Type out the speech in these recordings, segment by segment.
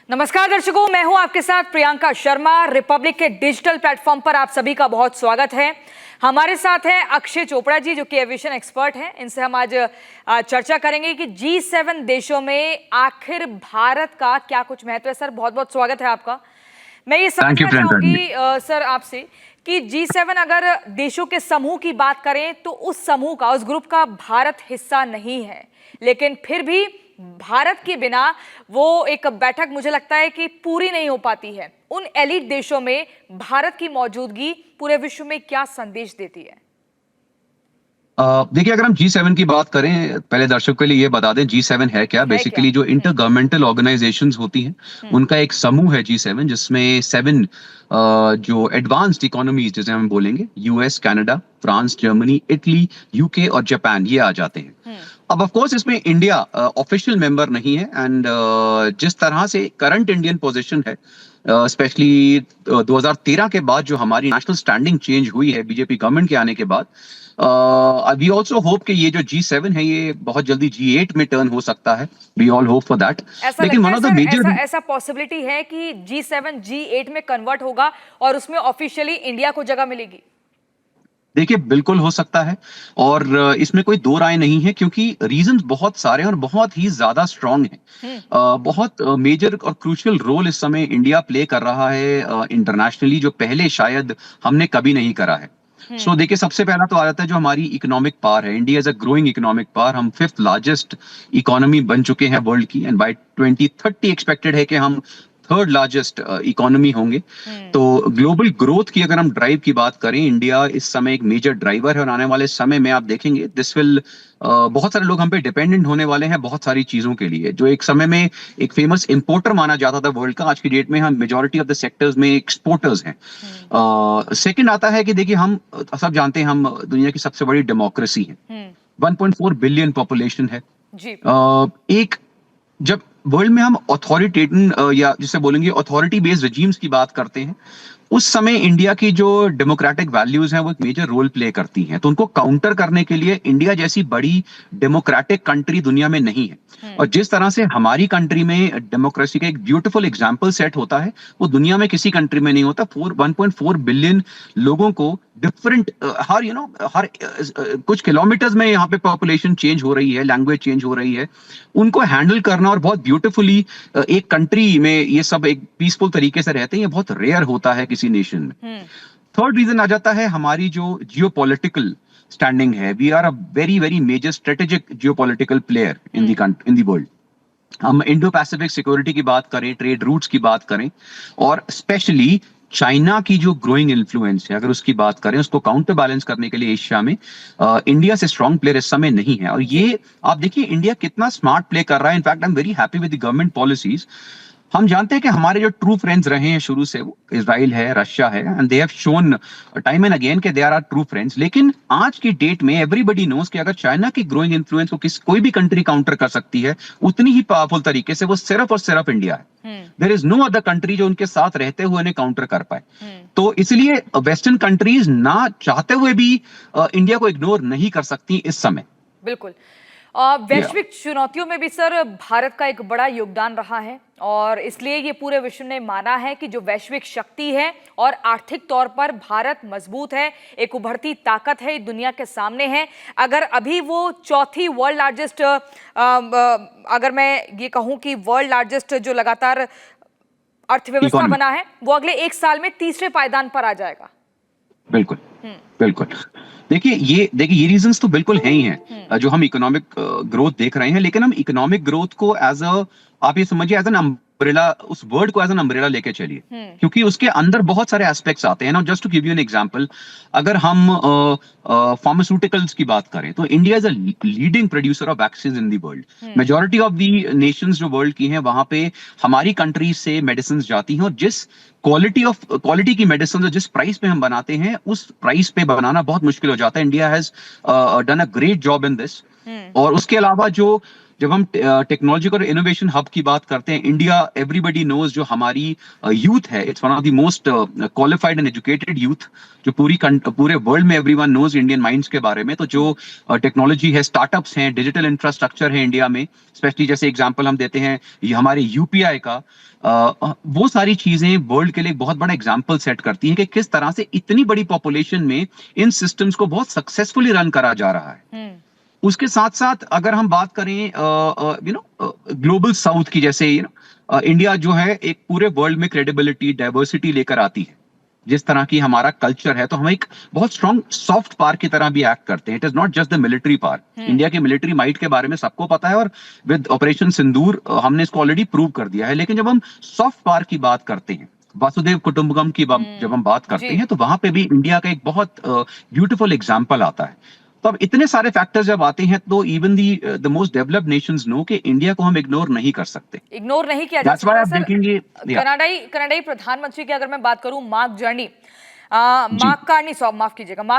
नमस्कार दर्शकों, मैं हूं आपके साथ प्रियंका शर्मा। रिपब्लिक के डिजिटल प्लेटफॉर्म पर आप सभी का बहुत स्वागत है। हमारे साथ हैं अक्षय चोपड़ा जी, जो कि एविएशन एक्सपर्ट हैं। इनसे हम आज चर्चा करेंगे कि G7 देशों में आखिर भारत का क्या कुछ महत्व है। सर, बहुत बहुत स्वागत है आपका। मैं ये समझना चाहूंगी सर आपसे कि G7 अगर देशों के समूह की बात करें तो उस समूह का, उस ग्रुप का भारत हिस्सा नहीं है, लेकिन फिर भी भारत के बिना वो एक बैठक मुझे लगता है कि पूरी नहीं हो पाती है। उन एलिट देशों में भारत की मौजूदगी पूरे विश्व में क्या संदेश देती है? देखिए, अगर हम G7 की बात करें, पहले दर्शकों के लिए ये बता दें G7 है क्या। बेसिकली जो इंटर गवर्नमेंटल ऑर्गेनाइजेशंस होती हैं उनका एक समूह है G7, जिसमें 7 जो एडवांस्ड इकोनॉमीज जिसे हम बोलेंगे, US, Canada, France, Germany, Italy, UK और जापान, ये आ जाते हैं। अब ऑफ कोर्स इसमें इंडिया ऑफिशियल मेंबर नहीं है। एंड जिस तरह से करंट इंडियन पोजीशन है, स्पेशली 2013 के बाद जो हमारी नेशनल स्टैंडिंग चेंज हुई है बीजेपी गवर्नमेंट के आने के बाद, वी ऑल्सो होप कि ये जो G7 है ये बहुत जल्दी G8 में टर्न हो सकता है। We all hope for that. लेकिन वन ऑफ द मेजर ऐसा पॉसिबिलिटी है कि G7 G8 में कन्वर्ट होगा और उसमें ऑफिशियली इंडिया को जगह मिलेगी? देखिए, बिल्कुल हो सकता है और इसमें कोई दो राय नहीं है, क्योंकि रीजंस बहुत सारे हैं और बहुत ही ज्यादा स्ट्रांग हैं। बहुत मेजर और क्रूशियल रोल इस समय इंडिया प्ले कर रहा है इंटरनेशनली, जो पहले शायद हमने कभी नहीं करा है। सो देखिए, सबसे पहला तो आ जाता है जो हमारी इकोनॉमिक पावर है। India is a growing economic power. हम 5th लार्जेस्ट इकोनॉमी बन चुके हैं वर्ल्ड की, एंड बाय 2030 एक्सपेक्टेड है कि हम 3rd लार्जेस्ट इकोनॉमी होंगे। तो ग्लोबल ग्रोथ की अगर हम ड्राइव की बात करें, इंडिया इस समय एक मेजर ड्राइवर है और आने वाले समय में आप देखेंगे दिस विल बहुत सारे लोग हम पे डिपेंडेंट होने वाले हैं बहुत सारी चीजों के लिए। जो एक समय में एक फेमस इंपोर्टर माना जाता था वर्ल्ड का, आज की डेट में हम मेजॉरिटी ऑफ द सेक्टर्स में एक्सपोर्टर्स हैं। सेकंड आता है कि देखिए, हम सब जानते हैं हम दुनिया की सबसे बड़ी डेमोक्रेसी है। 1.4 बिलियन पॉपुलेशन है जी। एक जब वर्ल्ड में हम अथॉरिटेटिव या जिसे बोलेंगे अथॉरिटी बेस्ड रेजिम्स की बात करते हैं, उस समय इंडिया की जो डेमोक्रेटिक वैल्यूज हैं वो एक मेजर रोल प्ले करती हैं। तो उनको काउंटर करने के लिए इंडिया जैसी बड़ी डेमोक्रेटिक कंट्री दुनिया में नहीं है। और जिस तरह से हमारी कंट्री में डेमोक्रेसी का एक ब्यूटीफुल एग्जांपल सेट होता है, वो दुनिया में किसी कंट्री में नहीं होता। 1.4 बिलियन लोगों को डिफरेंट हर कुछ किलोमीटर्स में यहाँ पे पॉपुलेशन चेंज हो रही है, लैंग्वेज चेंज हो रही है, उनको हैंडल करना और बहुत ब्यूटीफुली एक कंट्री में ये सब एक पीसफुल तरीके से रहते हैं, ये बहुत रेयर होता है किसी नेशन में। थर्ड रीजन आ जाता है हमारी जो जियोपॉलिटिकल स्टैंडिंग है। We are a very very major strategic geopolitical player in the world. हम इंडो पैसिफिक सिक्योरिटी की बात करें, ट्रेड रूट्स की बात करें, और स्पेशली चाइना की जो ग्रोइंग इन्फ्लुएंस है, अगर उसकी बात करें, उसको काउंटर बैलेंस करने के लिए एशिया में इंडिया से स्ट्रांग प्लेयर इस समय नहीं है। और ये आप देखिए इंडिया कितना स्मार्ट प्ले कर रहा है। In fact I am very happy with the government policies. हम जानते हैं कि हमारे जो ट्रू फ्रेंड्स रहे हैं शुरू से, वो इजराइल है, रशिया है, and they have shown time and again कि they are our true friends. लेकिन आज की डेट में एवरीबॉडी नोज कि अगर चाइना की ग्रोइंग इन्फ्लुएंस को कोई भी कंट्री काउंटर कर सकती है उतनी ही पावरफुल तरीके से, वो सिर्फ और सिर्फ इंडिया है। There is no other country जो उनके साथ रहते हुए उन्हें काउंटर कर पाए। तो इसलिए वेस्टर्न कंट्रीज ना चाहते हुए भी इंडिया को इग्नोर नहीं कर सकती इस समय। बिल्कुल। वैश्विक चुनौतियों में भी सर भारत का एक बड़ा योगदान रहा है, और इसलिए ये पूरे विश्व ने माना है कि जो वैश्विक शक्ति है और आर्थिक तौर पर भारत मजबूत है, एक उभरती ताकत है, दुनिया के सामने है। अगर अभी वो चौथी वर्ल्ड लार्जेस्ट, अगर मैं ये कहूँ कि वर्ल्ड लार्जेस्ट जो लगातार अर्थव्यवस्था बना है, वो अगले 1 साल में तीसरे पायदान पर आ जाएगा। बिल्कुल बिल्कुल। देखिए ये रीजंस तो बिल्कुल हैं ही हैं जो हम इकोनॉमिक ग्रोथ देख रहे हैं। लेकिन हम इकोनॉमिक ग्रोथ को आप ये समझिए एज एन अम्ब्रेला, उस वर्ड को एज एन अम्ब्रेला लेके चलिए, क्योंकि उसके अंदर बहुत सारे एस्पेक्ट्स आते हैं ना। Just to give you an example, अगर हम फार्मास्यूटिकल्स की बात करें तो India is a leading producer of vaccine in the world. Majority of the nations जो वर्ल्ड की हैं, वहां पे हमारी कंट्री से मेडिसिन जाती हैं, और जिस क्वालिटी की मेडिसिन जिस प्राइस पे हम बनाते हैं, उस प्राइस पे बनाना बहुत मुश्किल हो जाता है। India has done a great job in this. और उसके अलावा जो जब हम टेक्नोलॉजी और इनोवेशन हब की बात करते हैं, इंडिया, एवरीबडी नोज, जो हमारी यूथ है, it's one of the most qualified and educated youth, जो पूरे वर्ल्ड में एवरीवन नोज इंडियन माइंड्स के बारे में। तो जो टेक्नोलॉजी है, स्टार्टअप्स हैं, डिजिटल इंफ्रास्ट्रक्चर है इंडिया में, स्पेशली जैसे एग्जांपल हम देते हैं ये हमारे यूपीआई का, वो सारी चीजें वर्ल्ड के लिए एक बहुत बड़ा एग्जांपल सेट करती हैं कि किस तरह से इतनी बड़ी पॉपुलेशन में इन सिस्टम्स को बहुत सक्सेसफुली रन करा जा रहा है। उसके साथ साथ अगर हम बात करें ग्लोबल साउथ की, जैसे इंडिया जो है एक पूरे वर्ल्ड में क्रेडिबिलिटी, डाइवर्सिटी लेकर आती है, जिस तरह की हमारा कल्चर है, तो हम एक बहुत स्ट्रॉन्ग सॉफ्ट पावर की तरह भी एक्ट करते हैं। It is not just the military power. India के मिलिट्री माइट के बारे में सबको पता है, और विद ऑपरेशन सिंदूर हमने इसको ऑलरेडी प्रूव कर दिया है। लेकिन जब हम सॉफ्ट पावर की बात करते हैं, वासुदेव कुटुंबकम की जब हम बात करते हैं, तो वहां पे भी इंडिया का एक बहुत ब्यूटीफुल एग्जाम्पल आता है। तो अब इतने सारे फैक्टर्स जब आते हैं, तो even the most developed nations know कि इंडिया को हम इग्नोर नहीं कर सकते, इग्नोर नहीं किया जा That's why सकता। आप देखेंगे कनाडाई प्रधानमंत्री की अगर मैं बात करूं, मार्क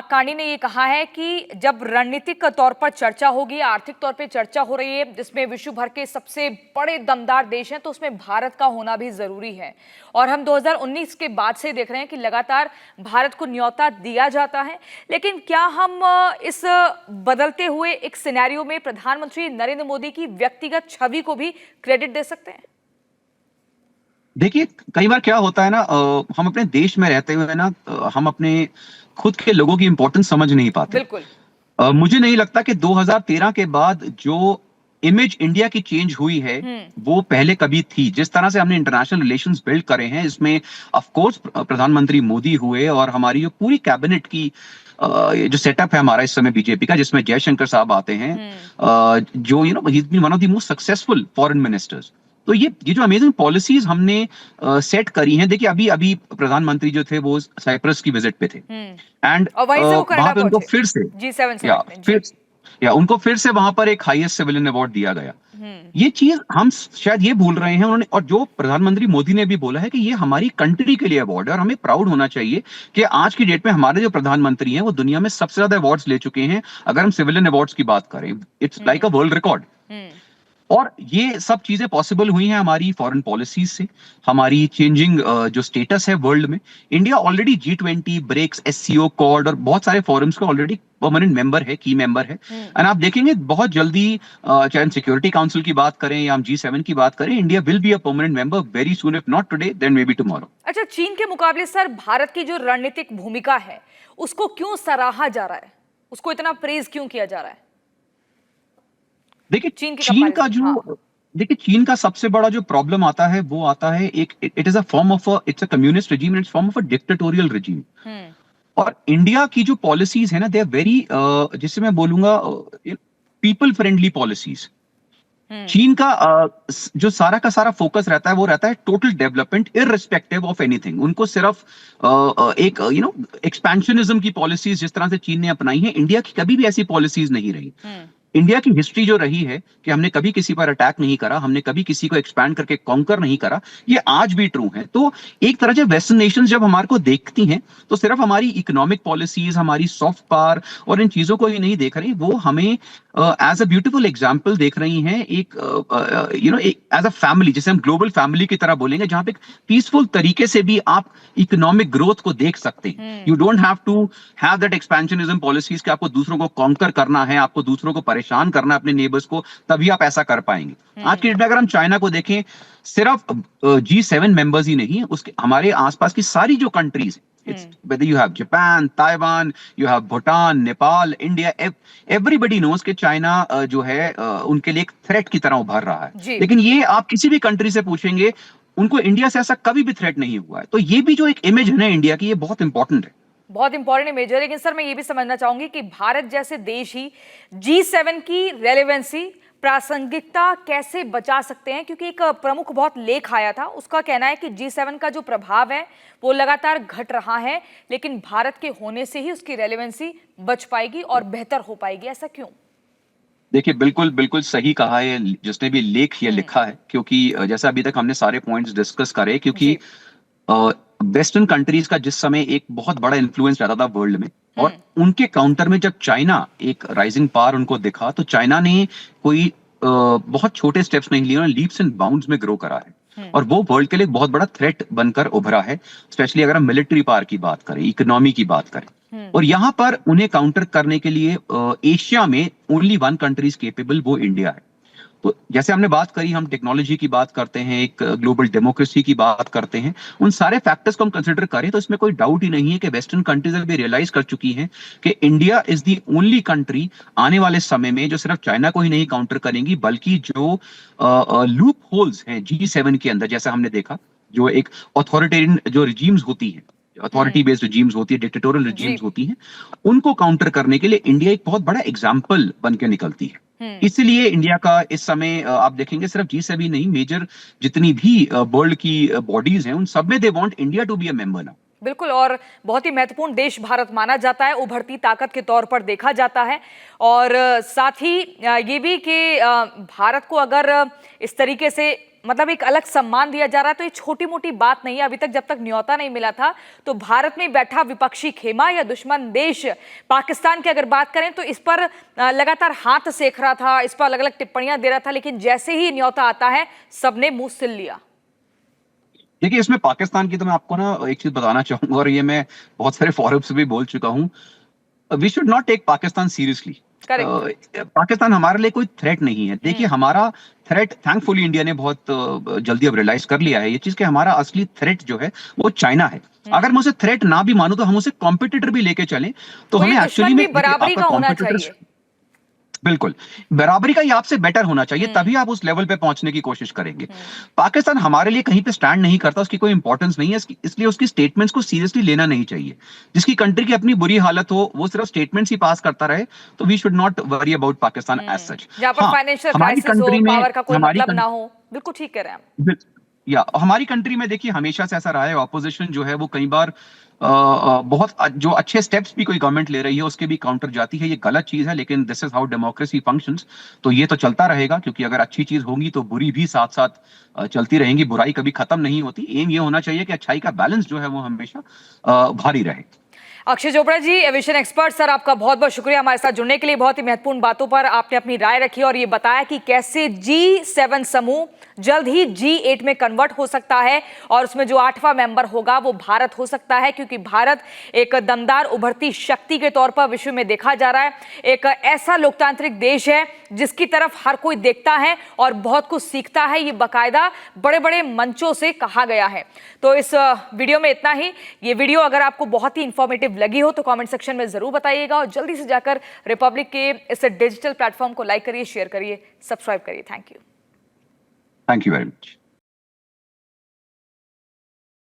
कार्नी ने ये कहा है कि जब रणनीतिक तौर पर चर्चा होगी, आर्थिक तौर पे चर्चा हो रही है, जिसमें विश्व भर के सबसे बड़े दमदार देश हैं, तो उसमें भारत का होना भी जरूरी है। और हम 2019 के बाद से देख रहे हैं कि लगातार भारत को न्योता दिया जाता है। लेकिन क्या हम इस बदलते हुए एक सिनेरियो में प्रधानमंत्री नरेंद्र मोदी की व्यक्तिगत छवि को भी क्रेडिट दे सकते हैं? देखिए, कई बार क्या होता है ना, हम अपने देश में रहते हुए ना, हम अपने खुद के लोगों की इंपॉर्टेंस समझ नहीं पाते। बिल्कुल। मुझे नहीं लगता कि 2013 के बाद जो इमेज इंडिया की चेंज हुई है, वो पहले कभी थी। जिस तरह से हमने इंटरनेशनल रिलेशंस बिल्ड करे हैं, इसमें ऑफ कोर्स प्रधानमंत्री मोदी हुए, और हमारी जो पूरी कैबिनेट की जो सेटअप है हमारा इस समय बीजेपी का, जिसमें जयशंकर साहब आते हैं, जो he is been one of the most successful foreign ministers. तो ये जो अमेजिंग पॉलिसीज हमने सेट करी हैं। देखिए, अभी प्रधानमंत्री जो थे वो साइप्रस की विजिट पे थे, एंड वहां पे उनको फिर से उनको फिर से वहां पर एक हाईएस्ट सिविलियन अवार्ड दिया गया। ये चीज हम शायद ये भूल रहे हैं उन्होंने, और जो प्रधानमंत्री मोदी ने भी बोला है कि ये हमारी कंट्री के लिए अवार्ड है, और हमें प्राउड होना चाहिए कि आज की डेट में हमारे जो प्रधानमंत्री हैं वो दुनिया में सबसे ज्यादा अवार्ड्स ले चुके हैं। अगर हम सिविलियन अवार्ड्स की बात करें, it's like a world record. और ये सब चीजें पॉसिबल हुई हैं हमारी फॉरेन पॉलिसीज से, हमारी चेंजिंग जो स्टेटस है वर्ल्ड में। India already G20, BRICS, SCO, Quad और बहुत सारे फोरम्स का ऑलरेडी परमानेंट मेंबर है, की मेंबर है। एंड आप देखेंगे बहुत जल्दी, चाहे हम सिक्योरिटी काउंसिल की बात करें या हम G7 की बात करें, India will be a permanent member very soon, if not today then maybe tomorrow. अच्छा, चीन के मुकाबले सर भारत की जो रणनीतिक भूमिका है, उसको क्यों सराहा जा रहा है, उसको इतना प्रेज क्यों किया जा रहा है? देखिए, चीन का सबसे बड़ा जो प्रॉब्लम आता है, वो आता है it is a form of it's a communist regime, it's form of a dictatorial regime. और इंडिया की जो पॉलिसीज है ना, दे आर वेरी, जिससे मैं बोलूंगा, पीपल फ्रेंडली पॉलिसीज। चीन का जो सारा का सारा फोकस रहता है, वो रहता है total development irrespective of anything. उनको सिर्फ एक एक्सपेंशनिज्म की पॉलिसीज जिस तरह से चीन ने अपनाई है, इंडिया की कभी भी ऐसी पॉलिसीज नहीं रही। इंडिया की हिस्ट्री जो रही है कि हमने कभी किसी पर अटैक नहीं करा, हमने कभी किसी को एक्सपैंड करके कॉन्कर नहीं करा, ये आज भी ट्रू है। तो एक तरह से वेस्टर्न नेशंस जब हमारे को देखती हैं, तो सिर्फ हमारी इकोनॉमिक पॉलिसीज, हमारी सॉफ्ट पावर और इन चीजों को ही नहीं देख रही, वो हमें एज अ ब्यूटीफुल एग्जाम्पल देख रही हैं, एक एज अ फैमिली, जिसे हम ग्लोबल फैमिली की तरह बोलेंगे, जहां पे पीसफुल तरीके से भी आप इकोनॉमिक ग्रोथ को देख सकते हैं। You don't have to have that expansionism policies कि आपको दूसरों को कॉन्कर करना है, आपको दूसरों को परेशान करना है, अपने नेबर्स को, तभी आप ऐसा कर पाएंगे। आज की डेट में अगर हम चाइना को देखें, सिर्फ G7 मेंबर्स ही नहीं, उसके हमारे आसपास की सारी जो countries, it's whether you have Japan, Taiwan, you have Bhutan, Nepal, India, everybody knows कि चाइना जो है उनके लिए एक थ्रेट की तरह उभर रहा है। लेकिन ये आप किसी भी कंट्री से पूछेंगे, उनको इंडिया से ऐसा कभी भी थ्रेट नहीं हुआ है। तो ये भी जो एक इमेज है ना इंडिया की, ये बहुत इंपॉर्टेंट है, बहुत इंपॉर्टेंट इमेज है। लेकिन सर, मैं ये भी समझना चाहूंगी कि भारत जैसे देश ही G7 की रेलेवेंसी, प्रासंगिकता कैसे बचा सकते हैं? क्योंकि एक प्रमुख बहुत लेख आया था, उसका कहना है कि G7 का जो प्रभाव है वो लगातार घट रहा है, लेकिन भारत के होने से ही उसकी रेलेवेंसी बच पाएगी और बेहतर हो पाएगी। ऐसा क्यों? देखिए, बिल्कुल सही कहा है जिसने भी लेख ये लिखा है, क्योंकि जैसा अभी तक हमने सारे पॉइंट्स डिस्कस करे, क्योंकि वेस्टर्न कंट्रीज का जिस समय एक बहुत बड़ा इन्फ्लुएंस रहता था वर्ल्ड में, और उनके काउंटर में जब चाइना एक राइजिंग पावर उनको दिखा, तो चाइना ने कोई बहुत छोटे स्टेप्स नहीं लिए, उन्होंने लीप्स एंड बाउंड्स में ग्रो करा है और वो वर्ल्ड के लिए एक बहुत बड़ा थ्रेट बनकर उभरा है, स्पेशली अगर हम मिलिट्री पावर की बात करें, इकोनॉमी की बात करें। और यहाँ पर उन्हें काउंटर करने के लिए एशिया में only one country is capable, वो इंडिया है। तो जैसे हमने बात करी, हम टेक्नोलॉजी की बात करते हैं, एक ग्लोबल डेमोक्रेसी की बात करते हैं, उन सारे फैक्टर्स को हम कंसिडर करें तो इसमें कोई डाउट ही नहीं है कि वेस्टर्न कंट्रीज अभी रियलाइज कर चुकी हैं कि India is the only country आने वाले समय में जो सिर्फ चाइना को ही नहीं काउंटर करेंगी, बल्कि जो लूप होल्स हैं G7 के अंदर, जैसा हमने देखा, जो एक ऑथोरिटेरियन जो रिजीम्स होती है, अथॉरिटी बेस्ड रिजीम्स होती है, डिक्टेटोरियल रिजीम्स होती हैं, उनको काउंटर करने के लिए इंडिया एक बहुत बड़ा एग्जाम्पल बन के निकलती है। इसलिए इंडिया का इस समय आप देखेंगे सिर्फ G7 नहीं, मेजर जितनी भी वर्ल्ड की बॉडीज हैं, उन सब में they want India to be a member now. बिल्कुल, और बहुत ही महत्वपूर्ण देश भारत माना जाता है, उभरती ताकत के तौर पर देखा जाता है। और साथ ही ये भी कि भारत को अगर इस तरीके से मतलब एक अलग सम्मान दिया जा रहा है तो ये छोटी मोटी बात नहीं है। अभी तक जब तक न्योता नहीं मिला था तो भारत में बैठा विपक्षी खेमा या दुश्मन देश पाकिस्तान की अगर बात करें तो इस पर लगातार हाथ सेक रहा था, इस पर अलग अलग टिप्पणियां दे रहा था, लेकिन जैसे ही न्योता आता है सबने मुंह सिल लिया। देखिए, इसमें पाकिस्तान की तो मैं आपको ना एक चीज बताना चाहूंगा, और ये मैं बहुत सारे फोरम से भी बोल चुका हूँ, we should not take Pakistan seriously. Pakistan हमारे लिए कोई थ्रेट नहीं है। देखिए, हमारा थ्रेट, थैंकफुली इंडिया ने बहुत जल्दी अब रियलाइज कर लिया है ये चीज कि हमारा असली थ्रेट जो है वो चाइना है। अगर मैं उसे थ्रेट ना भी मानूं तो हम उसे कॉम्पिटिटर भी लेके चलें तो हमें एक्चुअली में बराबरी का होना चाहिए। बिल्कुल, बराबरी का ही आपसे बेटर होना चाहिए, तभी आप उस लेवल पे पहुंचने की कोशिश करेंगे। पाकिस्तान हमारे लिए कहीं पे स्टैंड नहीं करता, उसकी कोई इंपॉर्टेंस नहीं है, इसलिए उसकी स्टेटमेंट्स को सीरियसली लेना नहीं चाहिए। जिसकी कंट्री की अपनी बुरी हालत हो, वो सिर्फ स्टेटमेंट्स ही पास करता रहे, तो we should not worry about Pakistan as such. जहां पर फाइनेंशियल क्राइसिस हो, पावर का कोई मतलब ना हो, बिल्कुल ठीक कह रहे हैं आप। या हमारी कंट्री में देखिए हमेशा से ऐसा रहा है, ऑपोजिशन जो है वो कई बार बहुत जो अच्छे स्टेप्स भी कोई गवर्नमेंट ले रही है उसके भी काउंटर जाती है, ये गलत चीज है, लेकिन this is how democracy functions. तो ये तो चलता रहेगा, क्योंकि अगर अच्छी चीज होगी तो बुरी भी साथ साथ चलती रहेंगी, बुराई कभी खत्म नहीं होती। एम ये होना चाहिए कि अच्छाई का बैलेंस जो है वो हमेशा भारी रहे। Akshay Chopra ji, aviation expert sir, आपका बहुत बहुत शुक्रिया हमारे साथ जुड़ने के लिए। बहुत ही महत्वपूर्ण बातों पर आपने अपनी राय रखी और ये बताया कि कैसे G7 समूह जल्द ही G8 में कन्वर्ट हो सकता है और उसमें जो 8वां मेंबर होगा वो भारत हो सकता है, क्योंकि भारत एक दमदार उभरती शक्ति के तौर पर विश्व में देखा जा रहा है। एक ऐसा लोकतांत्रिक देश है जिसकी तरफ हर कोई देखता है और बहुत कुछ सीखता है, ये बाकायदा बड़े बड़े मंचों से कहा गया है। तो इस वीडियो में इतना ही। ये वीडियो अगर आपको बहुत ही इंफॉर्मेटिव लगी हो तो कमेंट सेक्शन में जरूर बताइएगा और जल्दी से जाकर रिपब्लिक के इस डिजिटल प्लेटफॉर्म को लाइक करिए, शेयर करिए, सब्सक्राइब करिए। Thank you. Thank you very much.